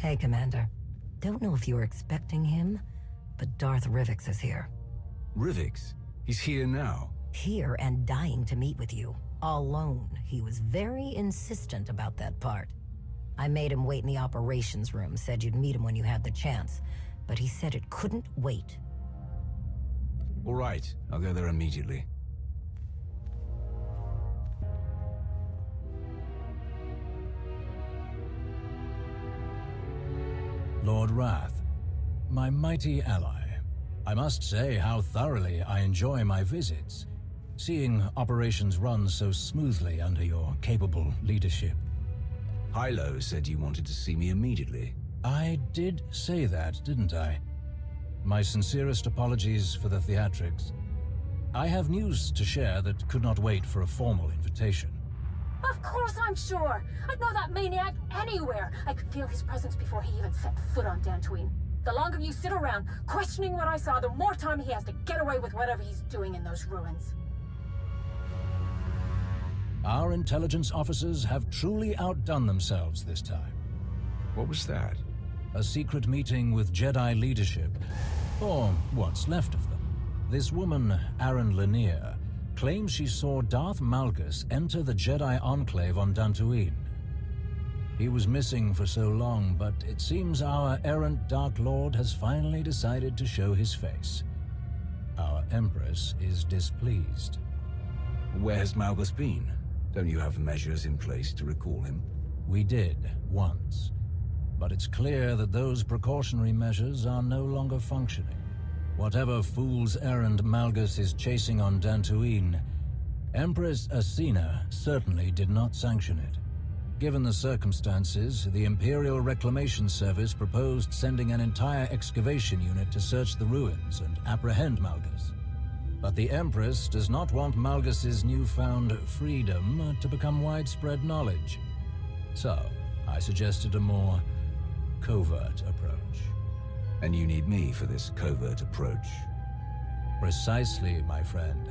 Hey, Commander. Don't know if you were expecting him, but Darth Rivix is here. Rivix? He's here now? Here and dying to meet with you. Alone. He was very insistent about that part. I made him wait in the operations room, said you'd meet him when you had the chance, but he said it couldn't wait. All right, I'll go there immediately. Lord Wrath, my mighty ally. I must say how thoroughly I enjoy my visits, seeing operations run so smoothly under your capable leadership. Hilo said you wanted to see me immediately. I did say that, didn't I? My sincerest apologies for the theatrics. I have news to share that could not wait for a formal invitation. Of course I'm sure! I'd know that maniac anywhere! I could feel his presence before he even set foot on Dantooine. The longer you sit around, questioning what I saw, the more time he has to get away with whatever he's doing in those ruins. Our intelligence officers have truly outdone themselves this time. What was that? A secret meeting with Jedi leadership, or what's left of them. This woman, Aaron Lanier, claims she saw Darth Malgus enter the Jedi Enclave on Dantooine. He was missing for so long, but it seems our errant Dark Lord has finally decided to show his face. Our Empress is displeased. Where has Malgus been? Don't you have measures in place to recall him? We did, once. But it's clear that those precautionary measures are no longer functioning. Whatever fool's errand Malgus is chasing on Dantooine, Empress Asina certainly did not sanction it. Given the circumstances, the Imperial Reclamation Service proposed sending an entire excavation unit to search the ruins and apprehend Malgus. But the Empress does not want Malgus's newfound freedom to become widespread knowledge. So, I suggested a more covert approach. And you need me for this covert approach? Precisely, my friend.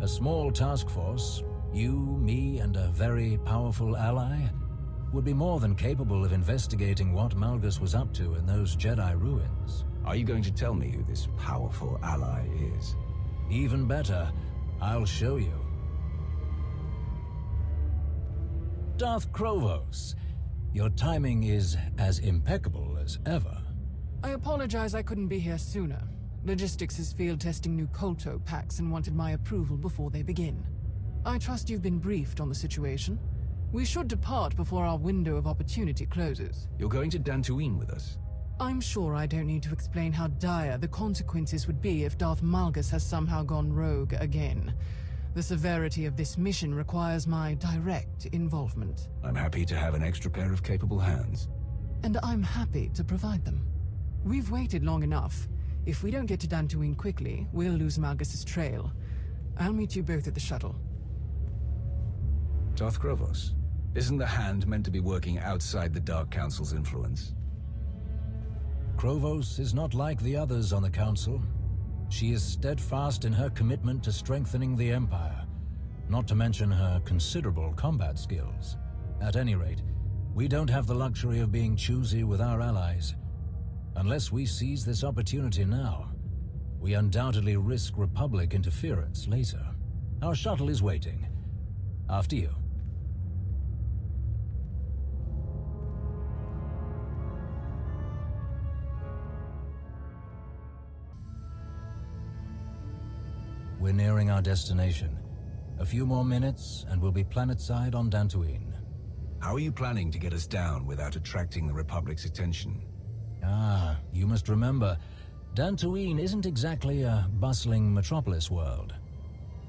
A small task force, you, me, and a very powerful ally, would be more than capable of investigating what Malgus was up to in those Jedi ruins. Are you going to tell me who this powerful ally is? Even better, I'll show you. Darth Krovos, your timing is as impeccable as ever. I apologize I couldn't be here sooner. Logistics is field testing new Kolto packs and wanted my approval before they begin. I trust you've been briefed on the situation. We should depart before our window of opportunity closes. You're going to Dantooine with us? I'm sure I don't need to explain how dire the consequences would be if Darth Malgus has somehow gone rogue again. The severity of this mission requires my direct involvement. I'm happy to have an extra pair of capable hands. And I'm happy to provide them. We've waited long enough. If we don't get to Dantooine quickly, we'll lose Malgus's trail. I'll meet you both at the shuttle. Darth Krovos, isn't the Hand meant to be working outside the Dark Council's influence? Krovos is not like the others on the Council. She is steadfast in her commitment to strengthening the Empire, not to mention her considerable combat skills. At any rate, we don't have the luxury of being choosy with our allies. Unless we seize this opportunity now, we undoubtedly risk Republic interference later. Our shuttle is waiting. After you. We're nearing our destination. A few more minutes and we'll be planetside on Dantooine. How are you planning to get us down without attracting the Republic's attention? You must remember, Dantooine isn't exactly a bustling metropolis world.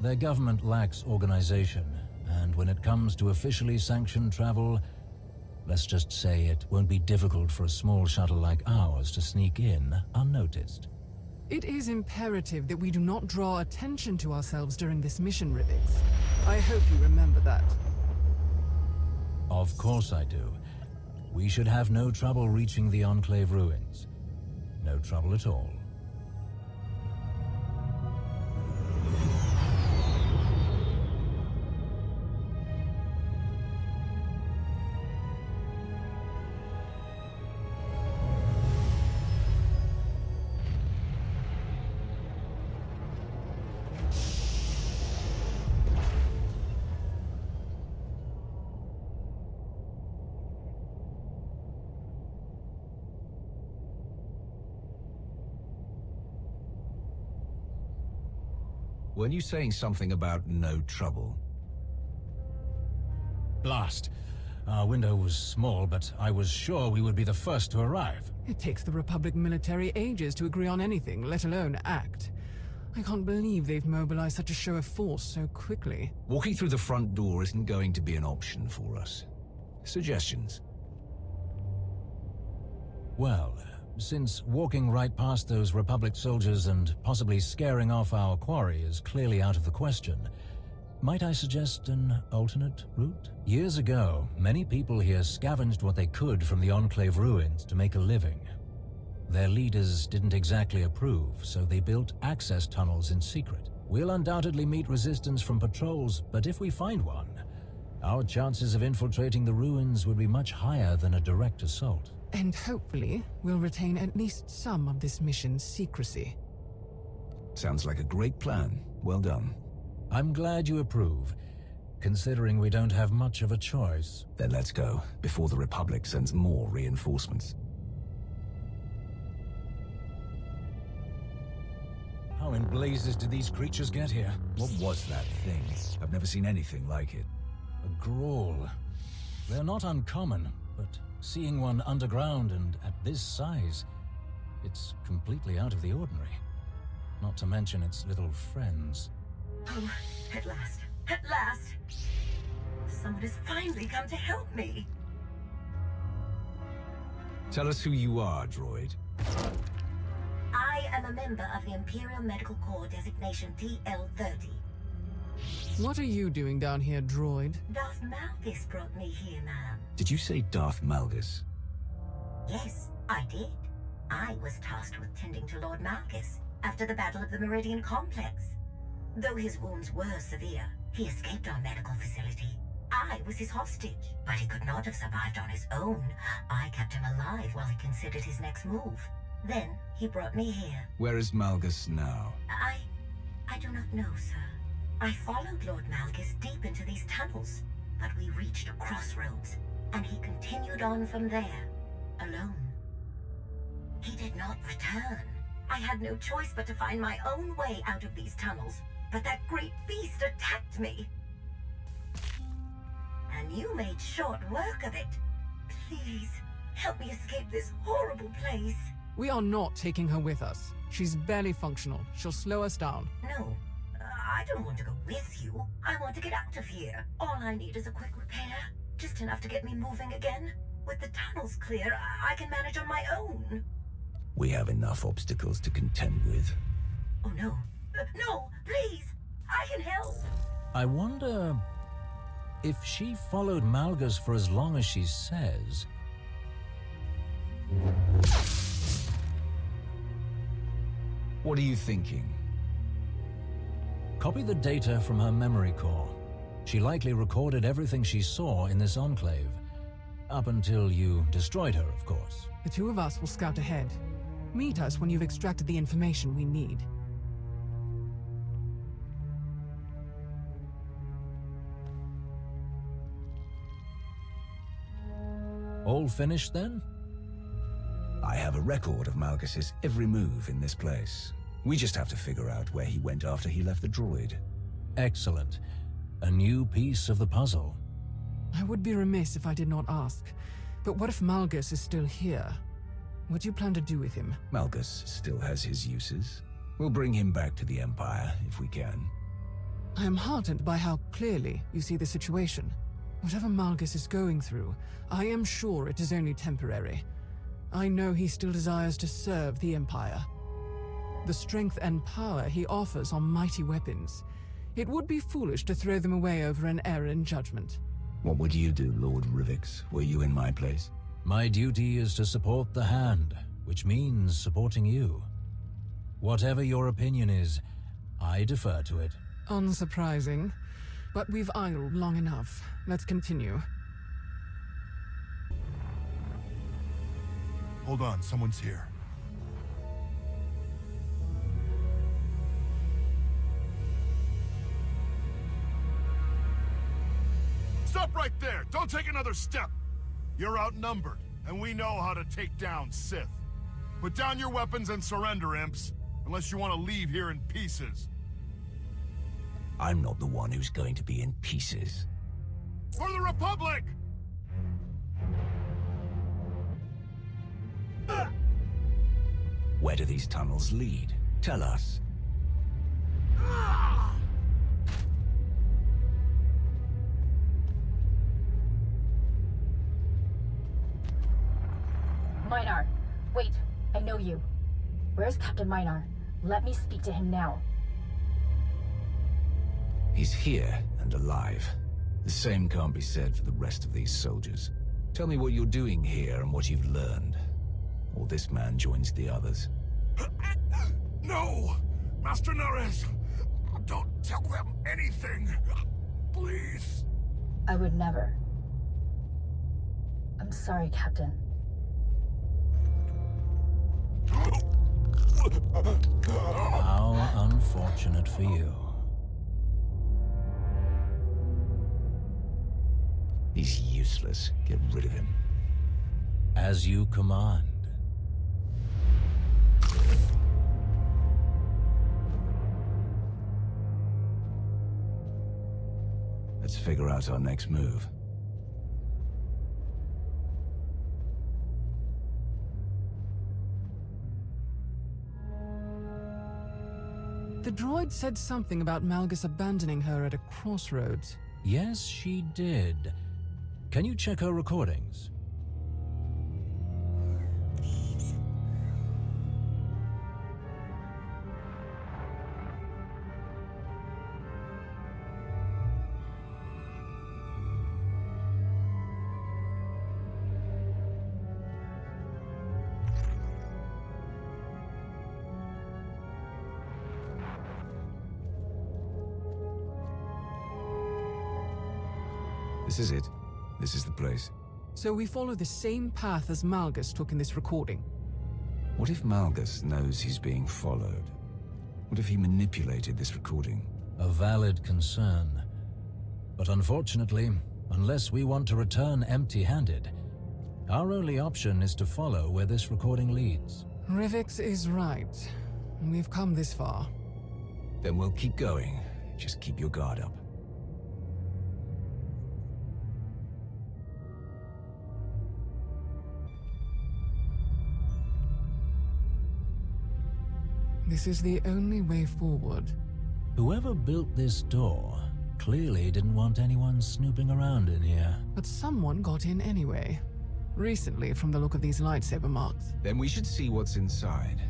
Their government lacks organization, and when it comes to officially sanctioned travel, let's just say it won't be difficult for a small shuttle like ours to sneak in unnoticed. It is imperative that we do not draw attention to ourselves during this mission, Rivix. I hope you remember that. Of course I do. We should have no trouble reaching the Enclave ruins. No trouble at all. Weren't you saying something about no trouble? Blast. Our window was small, but I was sure we would be the first to arrive. It takes the Republic military ages to agree on anything, let alone act. I can't believe they've mobilized such a show of force so quickly. Walking through the front door isn't going to be an option for us. Suggestions? Well, since walking right past those Republic soldiers and possibly scaring off our quarry is clearly out of the question, might I suggest an alternate route? Years ago, many people here scavenged what they could from the Enclave ruins to make a living. Their leaders didn't exactly approve, so they built access tunnels in secret. We'll undoubtedly meet resistance from patrols, but if we find one, our chances of infiltrating the ruins would be much higher than a direct assault. And hopefully, we'll retain at least some of this mission's secrecy. Sounds like a great plan. Well done. I'm glad you approve, considering we don't have much of a choice. Then let's go, before the Republic sends more reinforcements. How in blazes did these creatures get here? What was that thing? I've never seen anything like it. A Grawl. They're not uncommon, but seeing one underground and at this size, it's completely out of the ordinary. Not to mention its little friends. Oh, at last. At last! Someone has finally come to help me! Tell us who you are, droid. I am a member of the Imperial Medical Corps designation TL-30. What are you doing down here, droid? Darth Malgus brought me here, ma'am. Did you say Darth Malgus? Yes, I did. I was tasked with tending to Lord Malgus after the Battle of the Meridian Complex. Though his wounds were severe, he escaped our medical facility. I was his hostage, but he could not have survived on his own. I kept him alive while he considered his next move. Then he brought me here. Where is Malgus now? I do not know, sir. I followed Lord Malgus deep into these tunnels, but we reached a crossroads, and he continued on from there, alone. He did not return. I had no choice but to find my own way out of these tunnels, but that great beast attacked me. And you made short work of it. Please, help me escape this horrible place. We are not taking her with us. She's barely functional. She'll slow us down. No, I don't want to go with you. I want to get out of here. All I need is a quick repair. Just enough to get me moving again. With the tunnels clear, I can manage on my own. We have enough obstacles to contend with. Oh no. No, please! I can help! I wonder if she followed Malgus for as long as she says. What are you thinking? Copy the data from her memory core. She likely recorded everything she saw in this enclave. Up until you destroyed her, of course. The two of us will scout ahead. Meet us when you've extracted the information we need. All finished then? I have a record of Malgus's every move in this place. We just have to figure out where he went after he left the droid. Excellent. A new piece of the puzzle. I would be remiss if I did not ask. But what if Malgus is still here? What do you plan to do with him? Malgus still has his uses. We'll bring him back to the Empire if we can. I am heartened by how clearly you see the situation. Whatever Malgus is going through, I am sure it is only temporary. I know he still desires to serve the Empire. The strength and power he offers are mighty weapons. It would be foolish to throw them away over an error in judgment. What would you do, Lord Rivix, were you in my place? My duty is to support the Hand, which means supporting you. Whatever your opinion is, I defer to it. Unsurprising, but we've idled long enough. Let's continue. Hold on, someone's here. Stop right there! Don't take another step! You're outnumbered, and we know how to take down Sith. Put down your weapons and surrender, imps, unless you want to leave here in pieces. I'm not the one who's going to be in pieces. For the Republic! Where do these tunnels lead? Tell us. Minar, wait, I know you. Where's Captain Minar? Let me speak to him now. He's here and alive. The same can't be said for the rest of these soldiers. Tell me what you're doing here and what you've learned. Or this man joins the others. No! Master Nares! Don't tell them anything! Please! I would never. I'm sorry, Captain. How unfortunate for you. He's useless. Get rid of him. As you command. Let's figure out our next move. The droid said something about Malgus abandoning her at a crossroads. Yes, she did. Can you check her recordings? This is it. This is the place. So we follow the same path as Malgus took in this recording. What if Malgus knows he's being followed? What if he manipulated this recording? A valid concern. But unfortunately, unless we want to return empty-handed, our only option is to follow where this recording leads. Rivix is right. We've come this far. Then we'll keep going. Just keep your guard up. This is the only way forward. Whoever built this door clearly didn't want anyone snooping around in here. But someone got in anyway. Recently, from the look of these lightsaber marks. Then we should see what's inside.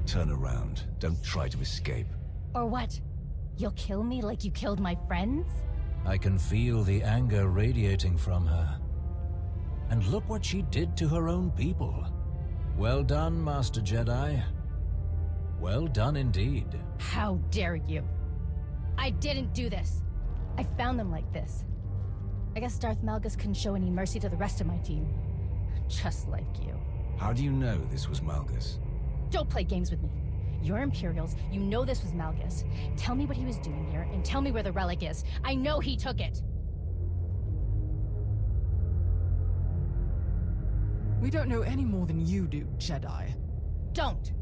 Turn around. Don't try to escape. Or what? You'll kill me like you killed my friends? I can feel the anger radiating from her. And look what she did to her own people. Well done, Master Jedi. Well done indeed. How dare you? I didn't do this. I found them like this. I guess Darth Malgus couldn't show any mercy to the rest of my team. Just like you. How do you know this was Malgus? Don't play games with me. You're Imperials. You know this was Malgus. Tell me what he was doing here, and tell me where the relic is. I know he took it. We don't know any more than you do, Jedi. Don't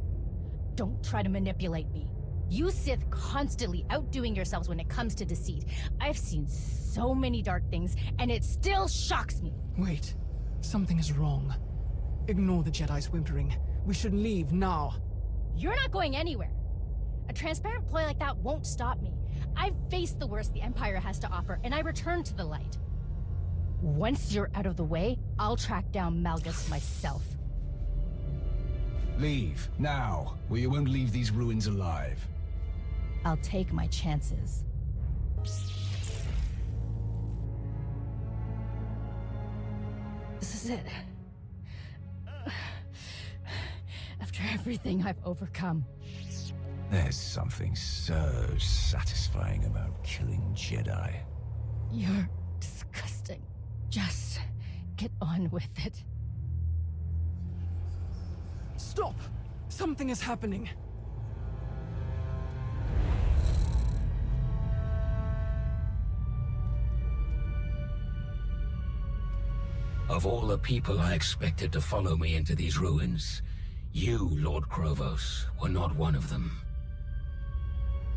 try to manipulate me. You Sith constantly outdoing yourselves when it comes to deceit. I've seen so many dark things, and it still shocks me. Wait. Something is wrong. Ignore the Jedi's whimpering. We should leave now. You're not going anywhere. A transparent ploy like that won't stop me. I've faced the worst the Empire has to offer, and I return to the light. Once you're out of the way, I'll track down Malgus myself. Leave, now, or you won't leave these ruins alive. I'll take my chances. This is it. After everything I've overcome. There's something so satisfying about killing Jedi. You're disgusting. Just get on with it. Stop! Something is happening. Of all the people I expected to follow me into these ruins, you, Lord Krovos, were not one of them.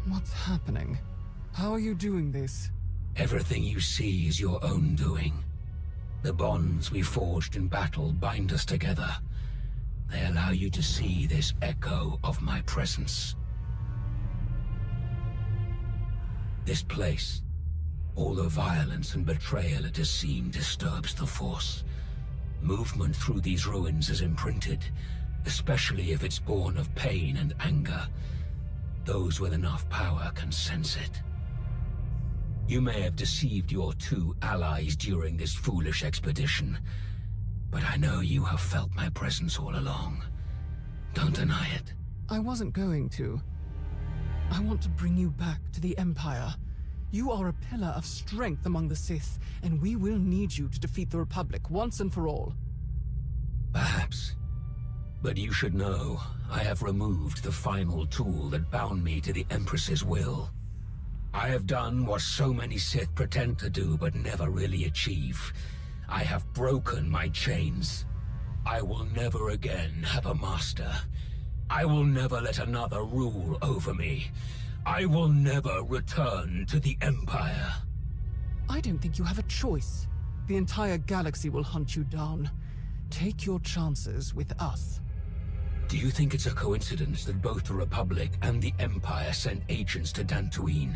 What's happening? How are you doing this? Everything you see is your own doing. The bonds we forged in battle bind us together. They allow you to see this echo of my presence. This place, all the violence and betrayal it has seen disturbs the Force. Movement through these ruins is imprinted, especially if it's born of pain and anger. Those with enough power can sense it. You may have deceived your two allies during this foolish expedition, but I know you have felt my presence all along. Don't deny it. I wasn't going to. I want to bring you back to the Empire. You are a pillar of strength among the Sith, and we will need you to defeat the Republic once and for all. Perhaps. But you should know, I have removed the final tool that bound me to the Empress's will. I have done what so many Sith pretend to do but never really achieve. I have broken my chains. I will never again have a master. I will never let another rule over me. I will never return to the Empire. I don't think you have a choice. The entire galaxy will hunt you down. Take your chances with us. Do you think it's a coincidence that both the Republic and the Empire sent agents to Dantooine?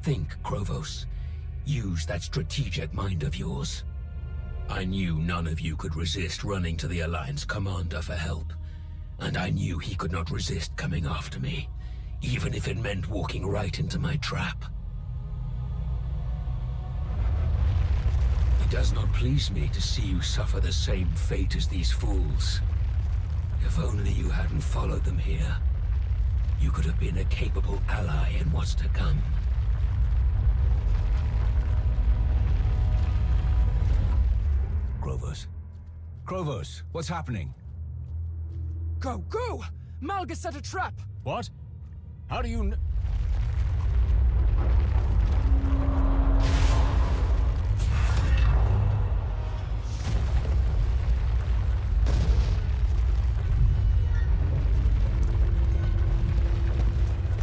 Think, Krovos. Use that strategic mind of yours. I knew none of you could resist running to the Alliance commander for help. And I knew he could not resist coming after me, even if it meant walking right into my trap. It does not please me to see you suffer the same fate as these fools. If only you hadn't followed them here, you could have been a capable ally in what's to come. Krovos. Krovos, what's happening? Go, go! Malgus set a trap! What? How do you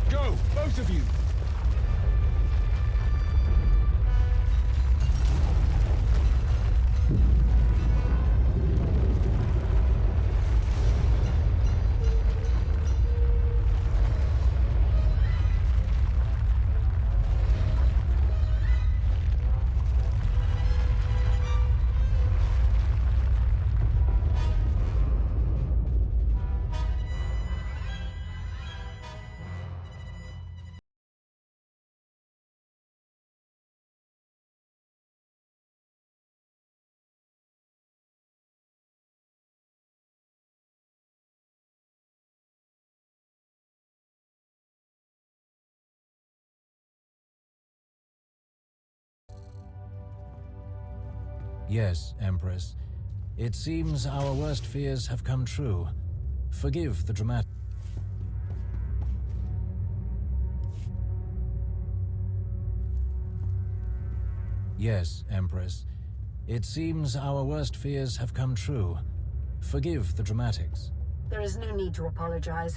Go, both of you! Yes, Empress. It seems our worst fears have come true. Forgive the dramatic... Yes, Empress. It seems our worst fears have come true. Forgive the dramatics. There is no need to apologize.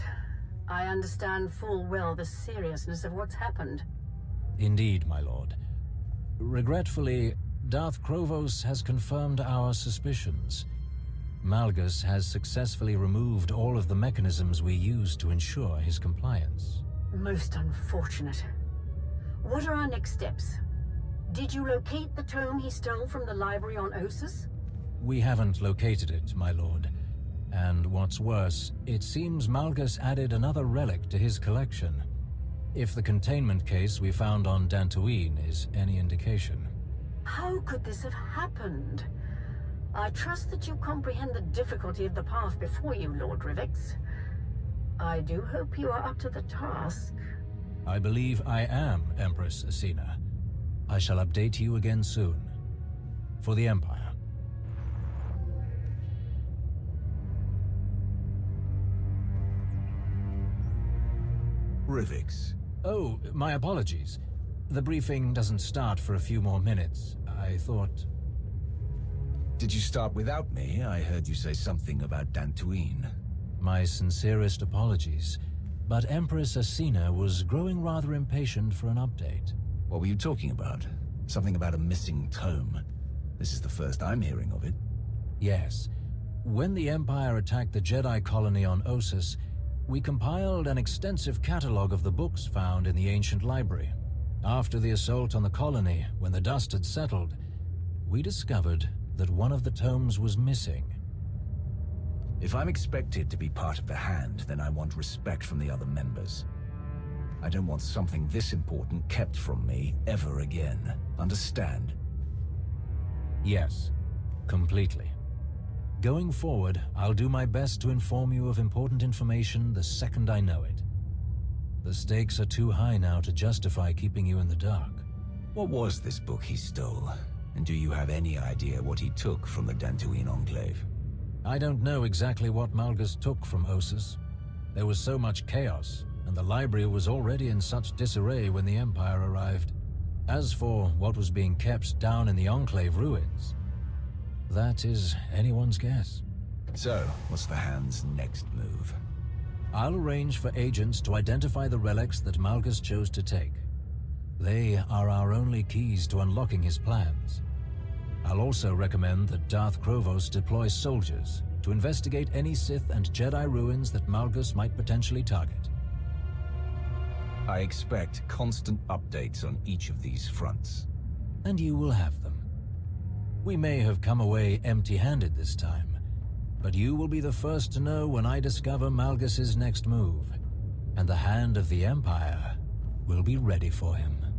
I understand full well the seriousness of what's happened. Indeed, my lord. Regretfully, Darth Krovos has confirmed our suspicions. Malgus has successfully removed all of the mechanisms we use to ensure his compliance. Most unfortunate. What are our next steps? Did you locate the tome he stole from the library on Ossus? We haven't located it, my lord. And what's worse, it seems Malgus added another relic to his collection. If the containment case we found on Dantooine is any indication. How could this have happened? I trust that you comprehend the difficulty of the path before you, Lord Rivix. I do hope you are up to the task. I believe I am, Empress Asina. I shall update you again soon. For the Empire. Rivix. Oh, my apologies. The briefing doesn't start for a few more minutes. I thought... Did you start without me? I heard you say something about Dantooine. My sincerest apologies, but Empress Asina was growing rather impatient for an update. What were you talking about? Something about a missing tome. This is the first I'm hearing of it. Yes. When the Empire attacked the Jedi colony on Ossus, we compiled an extensive catalog of the books found in the ancient library. After the assault on the colony, when the dust had settled, we discovered that one of the tomes was missing. If I'm expected to be part of the Hand, then I want respect from the other members. I don't want something this important kept from me ever again. Understand? Yes, completely. Going forward, I'll do my best to inform you of important information the second I know it. The stakes are too high now to justify keeping you in the dark. What was this book he stole? And do you have any idea what he took from the Dantooine Enclave? I don't know exactly what Malgus took from Ossus. There was so much chaos, and the library was already in such disarray when the Empire arrived. As for what was being kept down in the Enclave ruins, that is anyone's guess. So, what's the Hand's next move? I'll arrange for agents to identify the relics that Malgus chose to take. They are our only keys to unlocking his plans. I'll also recommend that Darth Krovos deploy soldiers to investigate any Sith and Jedi ruins that Malgus might potentially target. I expect constant updates on each of these fronts. And you will have them. We may have come away empty-handed this time, but you will be the first to know when I discover Malgus's next move, and the Hand of the Empire will be ready for him.